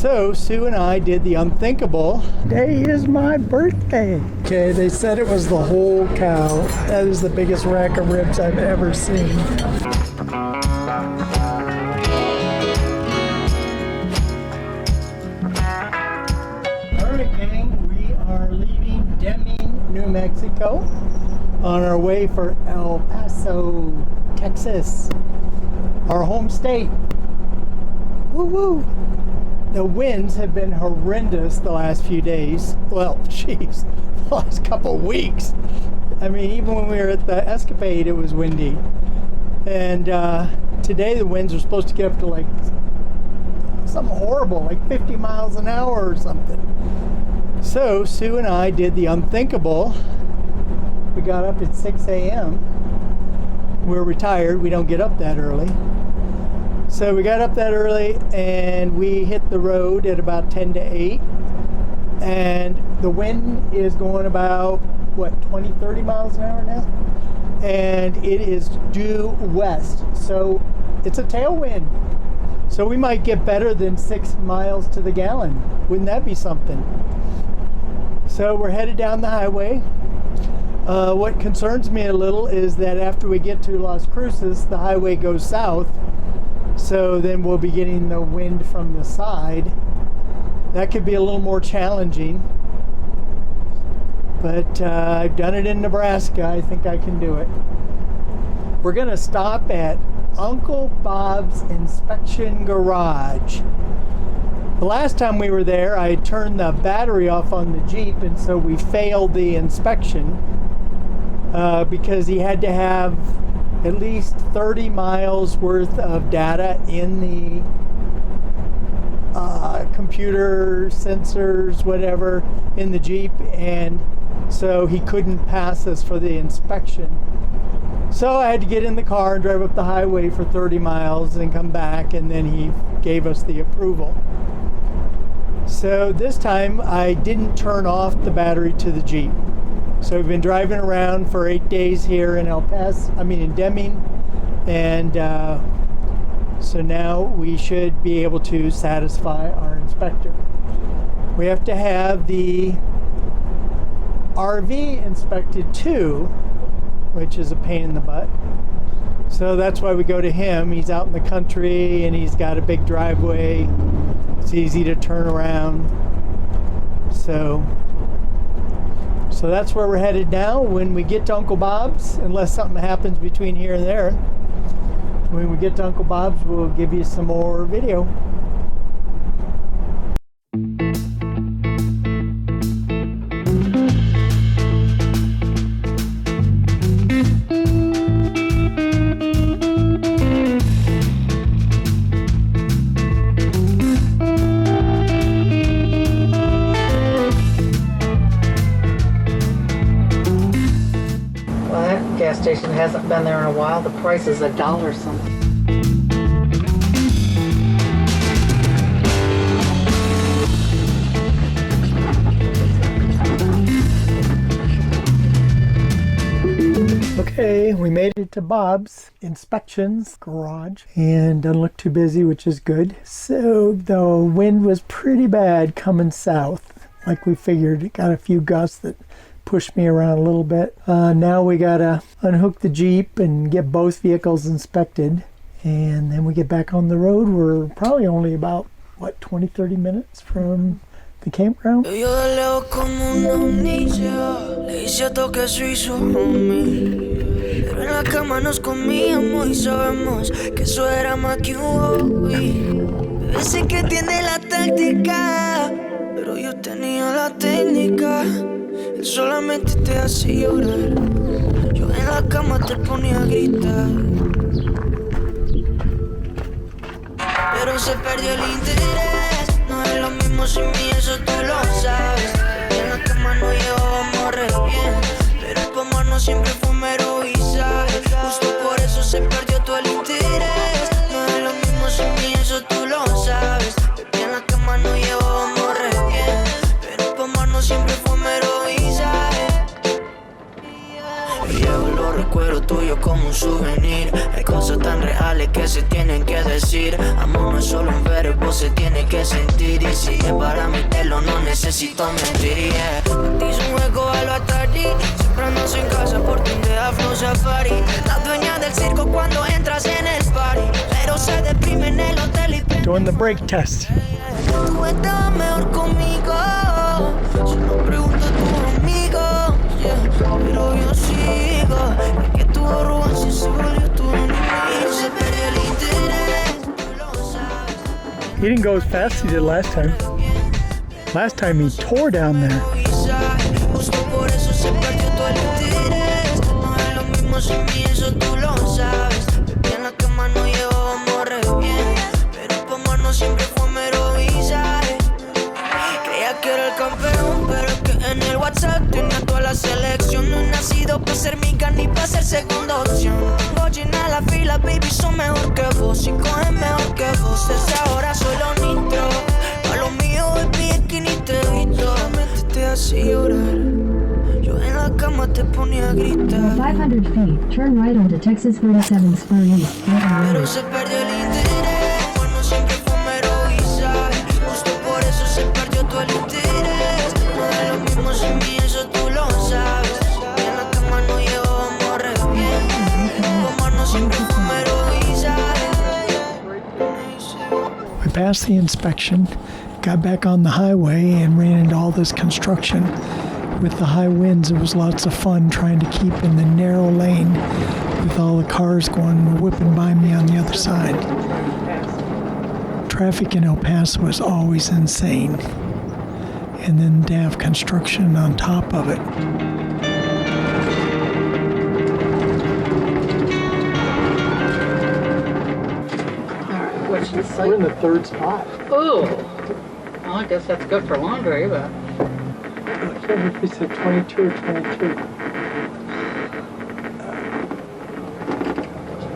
So Sue and I did the unthinkable. Today is my birthday. Okay, they said it was the whole cow. That is the biggest rack of ribs I've ever seen. Alright gang, we are leaving Deming, New Mexico on our way for El Paso, Texas, our home state. Woo woo! The winds have been horrendous the last few days. Well, geez, the last couple of weeks. I mean, even when we were at the Escapade, it was windy. And today the winds are supposed to get up to like something horrible, like 50 miles an hour or something. So Sue and I did the unthinkable. We got up at 6 a.m. We're retired. We don't get up that early. So we got up that early and we hit the road at about 10 to 8. And the wind is going about, what, 20, 30 miles an hour now? And it is due west. So it's a tailwind. So we might get better than 6 miles to the gallon. Wouldn't that be something? So we're headed down the highway. What concerns me a little is that after we get to Las Cruces, the highway goes south. So then we'll be getting the wind from the side. That could be a little more challenging. But I've done it in Nebraska. I think I can do it. We're going to stop at Uncle Bob's Inspection Garage. The last time we were there, I turned the battery off on the Jeep, and so we failed the inspection because he had to have at least 30 miles worth of data in the computer sensors, whatever, in the Jeep, and so he couldn't pass us for the inspection. So I had to get in the car and drive up the highway for 30 miles and come back, and then he gave us the approval. So this time I didn't turn off the battery to the Jeep. So we've been driving around for 8 days here in in Deming, and so now we should be able to satisfy our inspector. We have to have the RV inspected too, which is a pain in the butt. So that's why we go to him. He's out in the country and he's got a big driveway. It's easy to turn around. So that's where we're headed now. When we get to Uncle Bob's, unless something happens between here and there, when we get to Uncle Bob's, we'll give you some more video. Gas station hasn't been there in a while. The price is $1 something. Okay, we made it to Bob's Inspections Garage and doesn't look too busy, which is good. So the wind was pretty bad coming south, like we figured. It got a few gusts that pushed me around a little bit. Now we gotta unhook the Jeep and get both vehicles inspected, and then we get back on the road. We're probably only about, 20-30 minutes from the campground. Él solamente te hace llorar. Yo en la cama te ponía a gritar. Pero se perdió el interés. No es lo mismo sin mí, eso tú lo sabes. En la cama no llevábamos re bien, pero tu amor no siempre fue mero y sabes. Justo por eso se perdió todo el interés. No es lo mismo sin mí, eso tú lo sabes. En la cama no llevábamos re bien, pero tu amor no siempre fue mero. Llevo los recuerdos tuyos como un souvenir. Hay cosas tan reales verbales que se tienen que decir. Amor no es solo un verbo, se tiene que sentir. Y si es para meterlo, no necesito mentir. Yeah. Te hice un juego a lo Atari. Siempre andas en casa por ti de Afro Safari. La dueña del circo cuando entras en el party. Pero se deprime en el hotel y te... Doing the brake test. Tú estabas mejor conmigo. Si no preguntas tu amigo, yeah. Pero yo sigo. Porque tu arrogancia se volvió tu enemigo. Se perdió el interés, tú lo sabes. He didn't go as fast as he did last time. Last time he tore down there. Justo por eso se perdió todo el interés. No es lo mismo sin mí, eso tú lo sabes. Bebí en la cama no llevábamos re bien. Pero pa' amar no siempre fue mero visaje. Creía que era el campeón, pero es que en el WhatsApp tenía toda la selección. No he nacido para ser mica ni para ser segunda opción. Tengo llena la fila, baby, son mejor que vos. Y cogen mejor que vos. Desde ahora soy lo nitro. Pa' lo mío, baby, es que ni te grito. Te hace llorar. Yo en la cama te ponía a gritar. 500 feet, turn right onto Texas 47 Spur East. Pero se perdió el interés. Bueno, siempre fue mero visaje. Justo por eso se perdió todo el interés. No es lo mismo sin mí, eso tú lo sabes. En la cama no llevábamos re bien. Como no siempre fue mero visaje. We passed the inspection, got back on the highway, and ran into all this construction. With the high winds, it was lots of fun trying to keep in the narrow lane with all the cars going whipping by me on the other side. Traffic in El Paso is always insane. And then to have construction on top of it. Alright, what's the site? We're in the third spot. Oh! Well, I guess that's good for laundry, but... I can't remember if we said 22 or 22.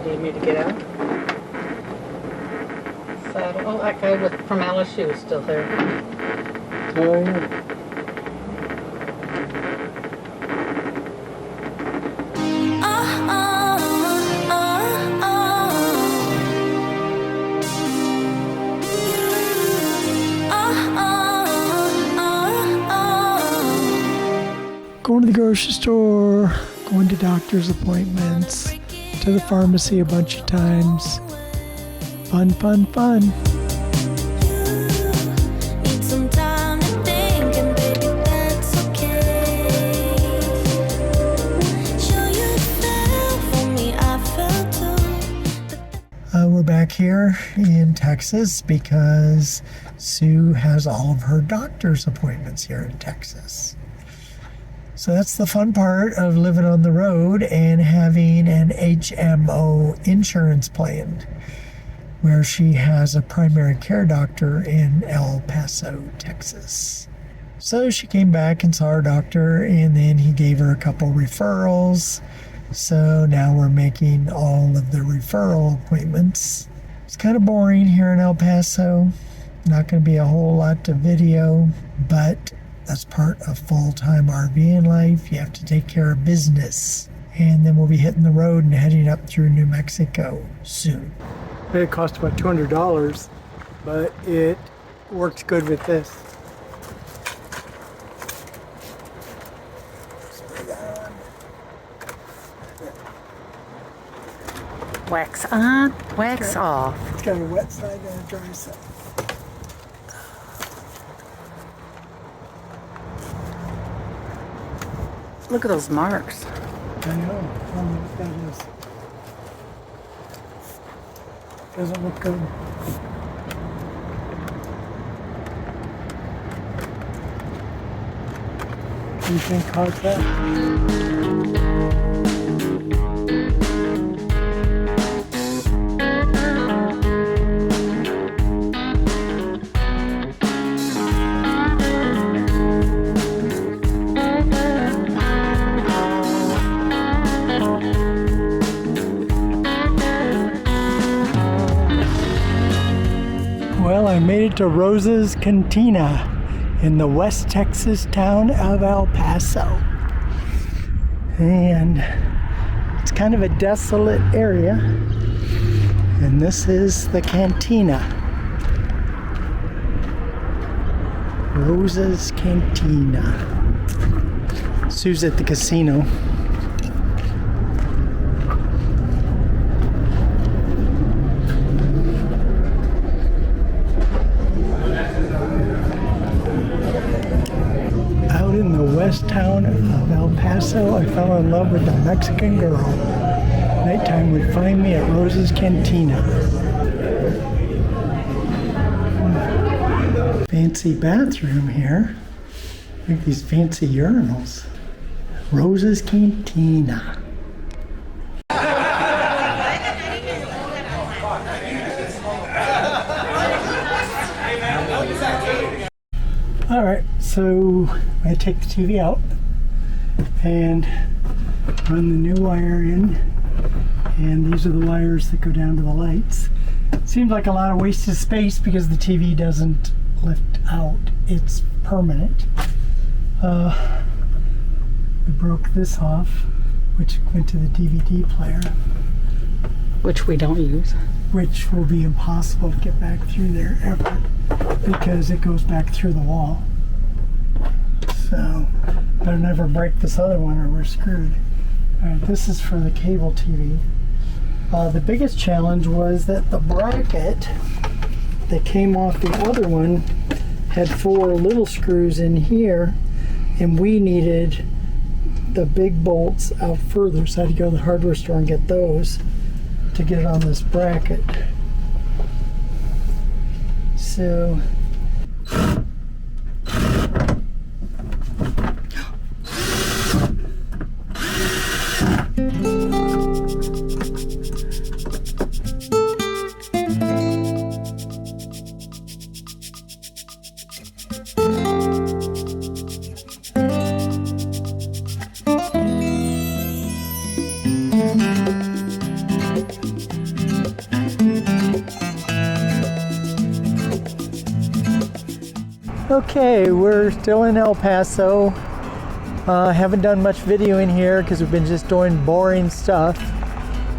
Do you need me to get out? Saddle. Oh, that guy from LSU is still there. Oh, yeah. Going to the grocery store, going to doctor's appointments, to the pharmacy a bunch of times. Fun, fun, fun. Need some time to think, and baby, that's okay. Sure you fell for me, I fell too. We're back here in Texas because Sue has all of her doctor's appointments here in Texas. So that's the fun part of living on the road and having an HMO insurance plan, where she has a primary care doctor in El Paso, Texas. So she came back and saw her doctor, and then he gave her a couple referrals. So now we're making all of the referral appointments. It's kind of boring here in El Paso. Not going to be a whole lot to video, but that's part of full-time RVing life. You have to take care of business. And then we'll be hitting the road and heading up through New Mexico soon. It cost about $200, but it works good with this. Wax on, wax off. It's got a wet side and a dry side. Look at those marks. I know. I don't know what that is. Doesn't look good. What do you think caused that? Well, I made it to Rosa's Cantina in the West Texas town of El Paso. And it's kind of a desolate area. And this is the Cantina. Rosa's Cantina. Sue's at the casino. Out in the west town of El Paso, I fell in love with a Mexican girl. Nighttime would find me at Rosa's Cantina. Fancy bathroom here. Look at these fancy urinals. Rosa's Cantina. Alright, so I take the TV out and run the new wire in, and these are the wires that go down to the lights. Seems like a lot of wasted space because the TV doesn't lift out, it's permanent. We broke this off, which went to the DVD player, Which we don't use. which will be impossible to get back through there ever because it goes back through the wall. So better never break this other one or we're screwed. Alright, this is for the cable TV. The biggest challenge was that the bracket that came off the other one had 4 little screws in here, and we needed the big bolts out further, so I had to go to the hardware store and get those to get it on this bracket. So okay, we're still in El Paso. Haven't done much video in here because we've been just doing boring stuff.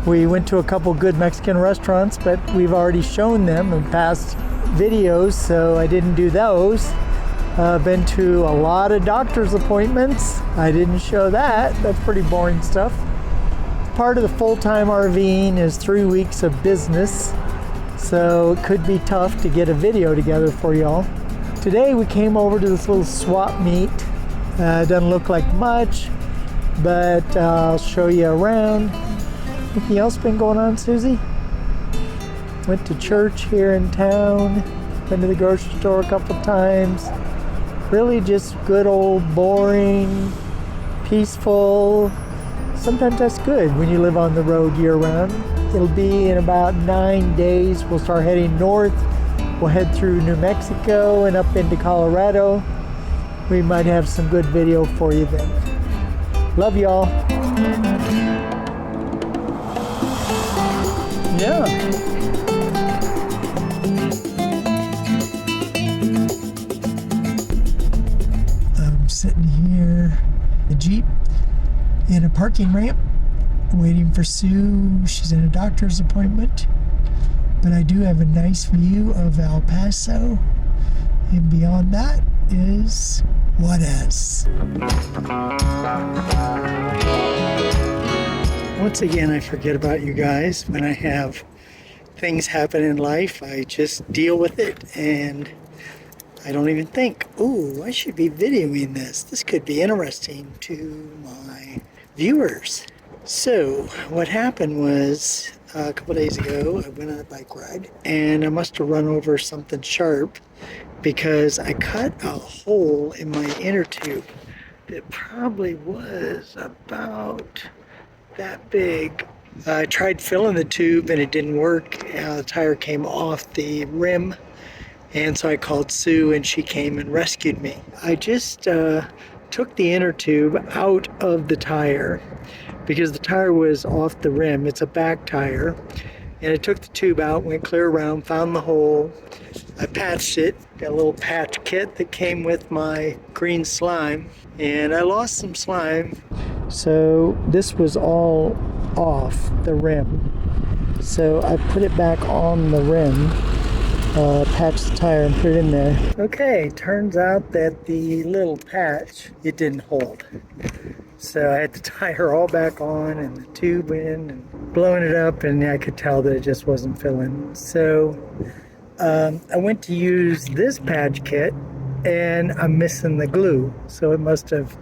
We went to a couple good Mexican restaurants, but we've already shown them in past videos, so I didn't do those. Been to a lot of doctor's appointments. I didn't show that. That's pretty boring stuff. Part of the full-time RVing is 3 weeks of business, so it could be tough to get a video together for y'all. Today we came over to this little swap meet. Doesn't look like much, but I'll show you around. Anything else been going on, Susie? Went to church here in town. Been to the grocery store a couple times. Really just good old boring, peaceful. Sometimes that's good when you live on the road year round. It'll be in about 9 days. We'll start heading north. We'll head through New Mexico and up into Colorado. We might have some good video for you then. Love y'all. Yeah. I'm sitting here, the Jeep, in a parking ramp, waiting for Sue. She's in a doctor's appointment. But I do have a nice view of El Paso, and beyond that is Juarez. Once again, I forget about you guys. When I have things happen in life, I just deal with it, and I don't even think, oh, I should be videoing this. This could be interesting to my viewers. So what happened was, a couple days ago, I went on a bike ride and I must have run over something sharp because I cut a hole in my inner tube that probably was about that big. I tried filling the tube and it didn't work. The tire came off the rim, and so I called Sue and she came and rescued me. I just took the inner tube out of the tire because the tire was off the rim. It's a back tire. And I took the tube out, went clear around, found the hole. I patched it, got a little patch kit that came with my green slime, and I lost some slime. So this was all off the rim. So I put it back on the rim, patched the tire and put it in there. Okay, turns out that the little patch, it didn't hold. So I had the tire all back on and the tube in and blowing it up, and I could tell that it just wasn't filling. So I went to use this patch kit and I'm missing the glue. So it must have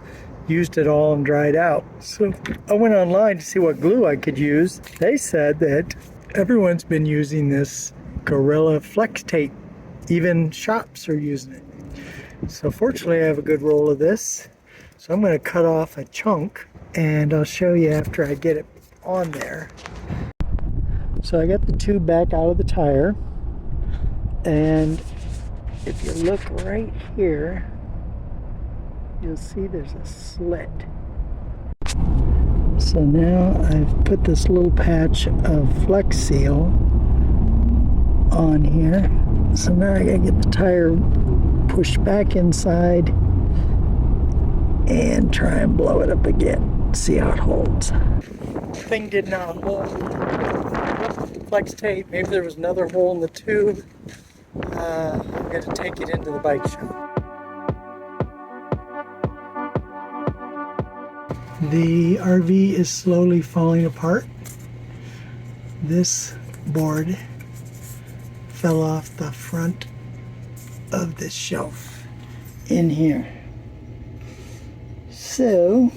used it all and dried out. So I went online to see what glue I could use. They said that everyone's been using this Gorilla Flex Tape. Even shops are using it. So fortunately I have a good roll of this. So I'm going to cut off a chunk and I'll show you after I get it on there. So I got the tube back out of the tire, and if you look right here, you'll see there's a slit. So now I've put this little patch of Flex Seal on here. So now I gotta get the tire pushed back inside and try and blow it up again. See how it holds. Thing did not hold. Flex tape. Maybe there was another hole in the tube. I'm going to take it into the bike shop. The RV is slowly falling apart. This board fell off the front of this shelf in here. So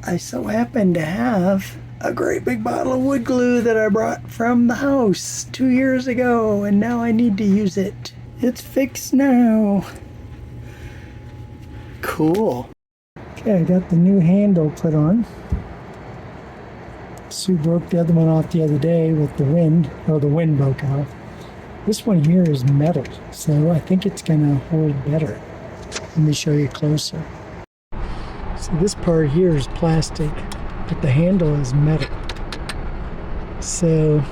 I so happen to have a great big bottle of wood glue that I brought from the house 2 years ago, and now I need to use it. It's fixed now. Cool. Okay, I got the new handle put on. Sue broke the other one off the other day with the wind. Oh, the wind broke out. This one here is metal, so I think it's gonna hold better. Let me show you closer. So this part here is plastic, but the handle is metal. So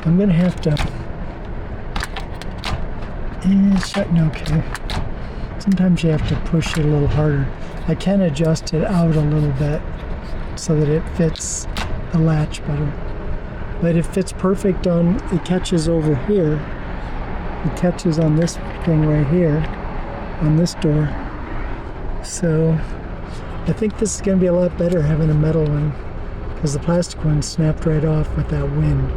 I'm gonna have to, it's shutting okay. Sometimes you have to push it a little harder. I can adjust it out a little bit so that it fits the latch better. But it fits perfect on, it catches over here. It catches on this thing right here, on this door. So I think this is going to be a lot better having a metal one, because the plastic one snapped right off with that wind.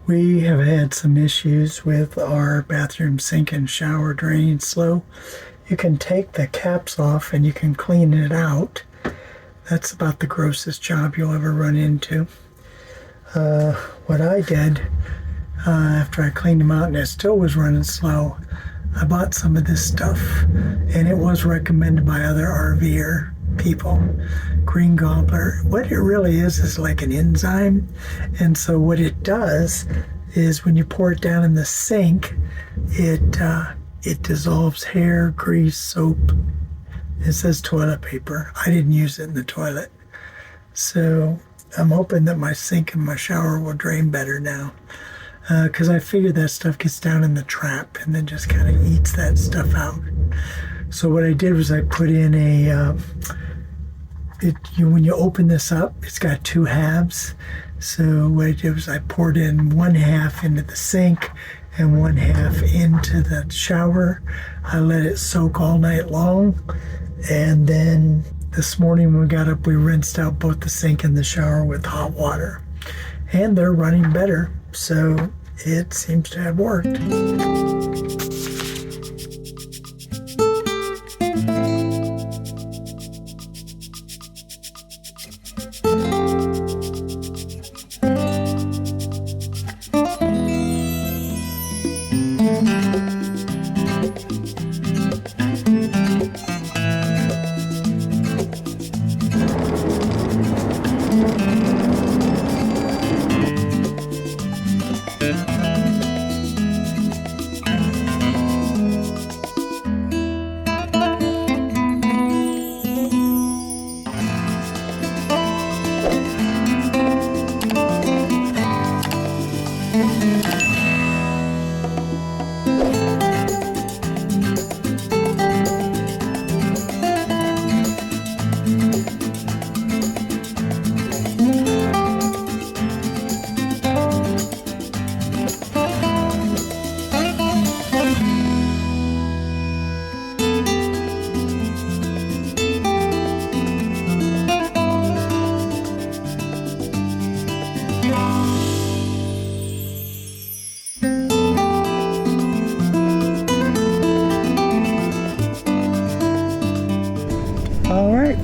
We have had some issues with our bathroom sink and shower draining slow. You can take the caps off and you can clean it out. That's about the grossest job you'll ever run into. What I did after I cleaned them out and it still was running slow, I bought some of this stuff, and it was recommended by other RVer people. Green Gobbler. What it really is like an enzyme, and so what it does is when you pour it down in the sink, it dissolves hair, grease, soap. It says toilet paper. I didn't use it in the toilet, so I'm hoping that my sink and my shower will drain better now, because I figured that stuff gets down in the trap and then just kind of eats that stuff out. So what I did was I put in a, when you open this up, it's got two halves. So what I did was I poured in one half into the sink and one half into the shower. I let it soak all night long, and then this morning when we got up, we rinsed out both the sink and the shower with hot water, and they're running better, so it seems to have worked.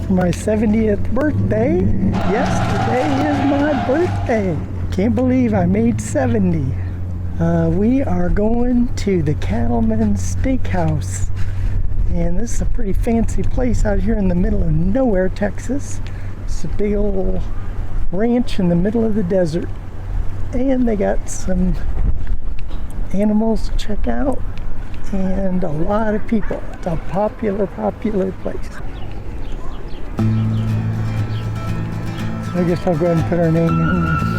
for my 70th birthday. Yesterday is my birthday. Can't believe I made 70. We are going to the Cattleman Steakhouse. And this is a pretty fancy place out here in the middle of nowhere, Texas. It's a big old ranch in the middle of the desert. And they got some animals to check out. And a lot of people. It's a popular place. So I guess I'll go ahead and put our name in.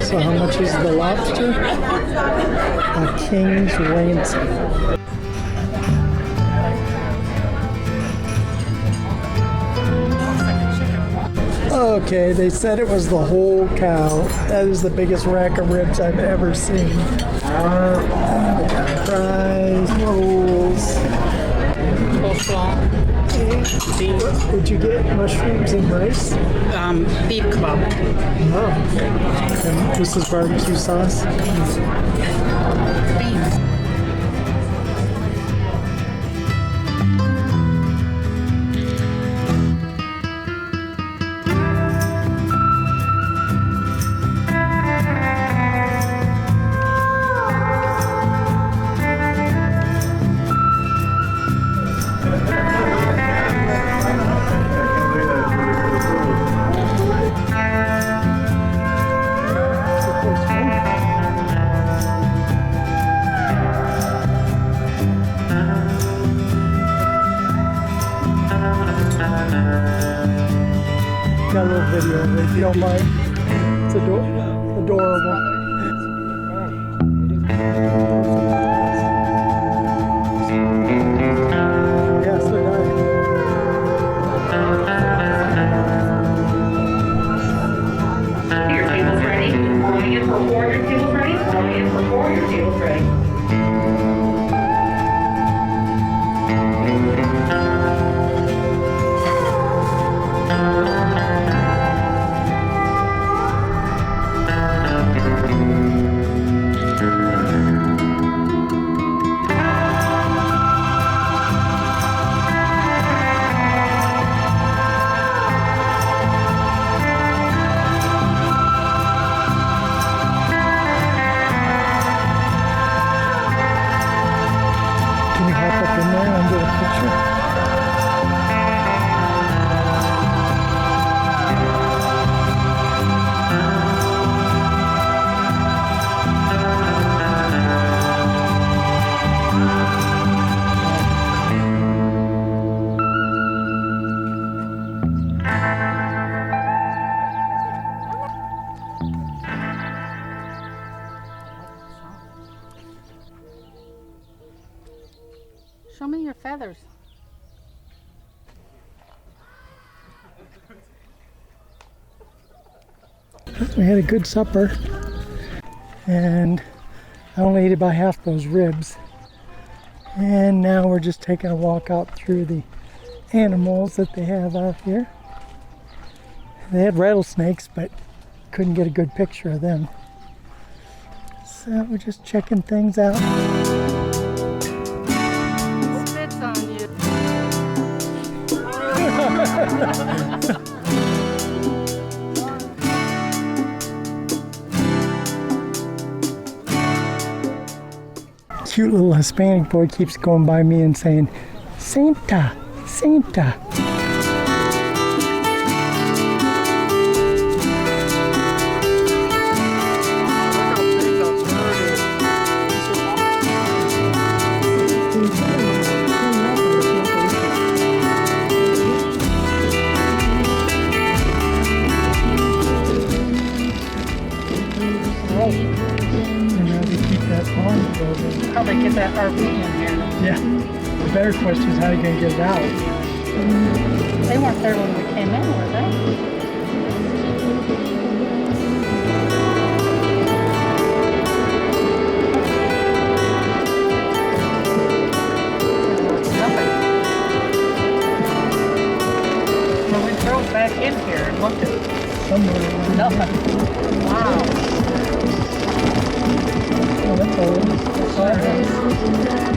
So how much is the lobster? A king's ransom. Okay, they said it was the whole cow. That is the biggest rack of ribs I've ever seen. Fries, rolls. Would you get mushrooms and rice? Beef kebab. Oh. And this is barbecue sauce. Got a little video of it, if you don't mind. It's adorable. Yeah, so nice. Your table's ready. Calling in for 4, your table's ready. Calling in for 4, your table's ready. Can you hop up in there and get a picture? Show me your feathers. We had a good supper, and I only ate about half those ribs. And now we're just taking a walk out through the animals that they have out here. They had rattlesnakes, but couldn't get a good picture of them. So we're just checking things out. Spits on you. Cute little Hispanic boy keeps going by me and saying, Santa, Santa. RV in here. Yeah. The better question is how are you going to get it out? They weren't there when we came in, were they? Nothing. Well, we drove back in here and looked at Somewhere around nothing. Wow. Oh, that's old. Sure is.